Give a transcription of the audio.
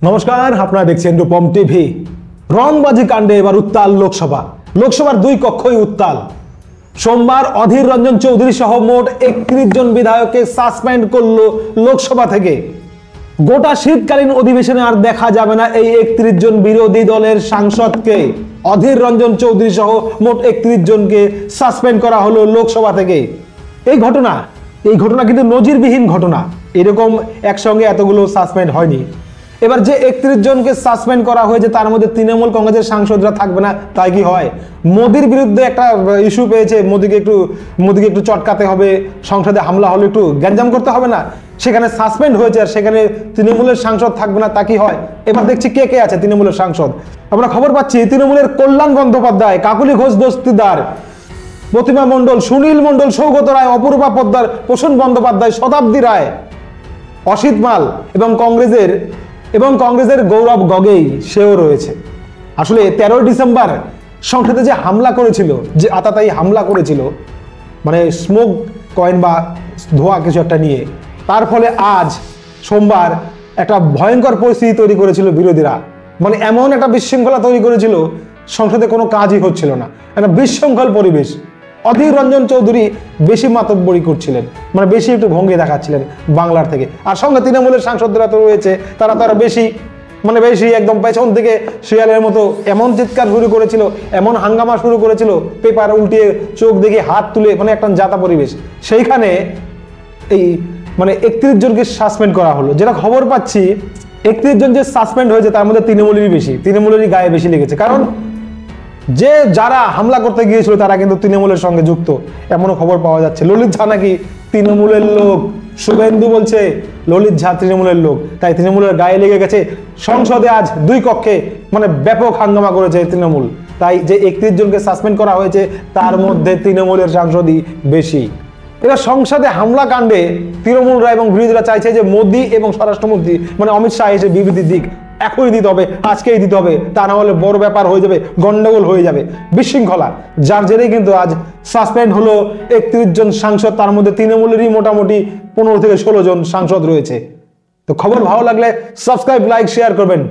নমস্কার, আপনারা দেখছেন রূপম টিভি। রংবাজি কাণ্ডে এবার উত্তাল লোকসভার দুই কক্ষই উত্তাল। সোমবার অধীর রঞ্জন চৌধুরী সহ মোট 31 জন বিধায়ককে সাসপেন্ড করলো লোকসভা থেকে। গোটা শীতকালীন অধিবেশনে আর দেখা যাবে না এই 31 জন বিরোধী দলের সাংসদকে। অধীর রঞ্জন চৌধুরী সহ মোট 31 জনকে সাসপেন্ড করা হলো লোকসভা থেকে। এই ঘটনা কিন্তু নজিরবিহীন ঘটনা। এরকম একসঙ্গে এতগুলো সাসপেন্ড হয়নি। এবার যে 31 জনকে সাসপেন্ড করা হয়েছে তার মধ্যে তৃণমূল কংগ্রেসের সাংসদরা থাকবে না, তাই কি হয়? মোদির বিরুদ্ধে একটা ইস্যু পেয়েছে, মোদিকে একটু চটকাতে হবে, সংসদে হামলা হলে একটু গ্যাঞ্জাম করতে হবে না, সেখানে সাসপেন্ড হয়েছে আর সেখানে তৃণমূলের সাংসদ থাকবে না, তা কি হয়? এবার দেখছি কে কে আছে তৃণমূলের সাংসদ। আমরা খবর পাচ্ছি তৃণমূলের কল্যাণ বন্দ্যোপাধ্যায়, কাকুলি ঘোষ দস্তিদার, প্রতিমা মণ্ডল, সুনীল মণ্ডল, সৌগত রায়, অপূর্বা পোদ্দার, প্রসূন বন্দ্যোপাধ্যায়, শতাব্দী রায়, অসিত মাল এবং কংগ্রেসের গৌরব গগৈ সেও রয়েছে। আসলে 13 ডিসেম্বর সংসদে যে হামলা করেছিল, যে আততায়ী হামলা করেছিল, মানে স্মোক কয়েন বা ধোঁয়া কিছু একটা নিয়ে, তার ফলে আজ সোমবার একটা ভয়ঙ্কর পরিস্থিতি তৈরি করেছিল বিরোধীরা। মানে এমন একটা বিশৃঙ্খলা তৈরি করেছিল, সংসদে কোনো কাজই হচ্ছিল না, একটা বিশৃঙ্খল পরিবেশ। অধীর রঞ্জন চৌধুরী বেশি মাতব্বরি করছিলেন, মানে বেশি একটু ভঙ্গি দেখাচ্ছিলেন বাংলার থেকে। আর সঙ্গে তৃণমূলের সাংসদরা তো রয়েছে, তারা বেশি একদম পেছন থেকে শিয়ালের মতো এমন চিৎকার শুরু করেছিল, এমন হাঙ্গামা শুরু করেছিল, পেপার উল্টিয়ে চোখ দেখে হাত তুলে, মানে একটা জাতা পরিবেশ। সেইখানে এই 31 জনকে সাসপেন্ড করা হলো। যেটা খবর পাচ্ছি 31 জন যে সাসপেন্ড হয়েছে তার মধ্যে তৃণমূলেরই গায়ে বেশি লেগেছে। কারণ যারা হামলা করতে গিয়েছিল তারা কিন্তু তৃণমূলের সঙ্গে যুক্ত, এমনও খবর পাওয়া যাচ্ছে। ললিত ঝা নাকি তৃণমূলের লোক, শুভেন্দু বলছে ললিত ঝা তৃণমূলের লোক, তাই তৃণমূলের গায়ে লেগে গেছে। সংসদে আজ দুই কক্ষে ব্যাপক হাঙ্গামা করেছে তৃণমূল। তাই যে 31 জনকে সাসপেন্ড করা হয়েছে তার মধ্যে তৃণমূলের সাংসদই বেশি। এবার সংসদে হামলা কাণ্ডে তৃণমূলরা এবং বিরোধীরা চাইছে যে মোদী এবং স্বরাষ্ট্রমন্ত্রী অমিত শাহ এসে বিবৃতি দিক, এখনই দিতে হবে, আজকেই দিতে হবে, তা না হলে বড় ব্যাপার হয়ে যাবে, গন্ডগোল হয়ে যাবে, বিশৃঙ্খলা। যার জেরেই কিন্তু আজ সাসপেন্ড হলো 31 জন সাংসদ, তার মধ্যে তৃণমূলেরই মোটামুটি 15 থেকে 16 জন সাংসদ রয়েছে। তো খবর ভালো লাগলে সাবস্ক্রাইব, লাইক, শেয়ার করবেন।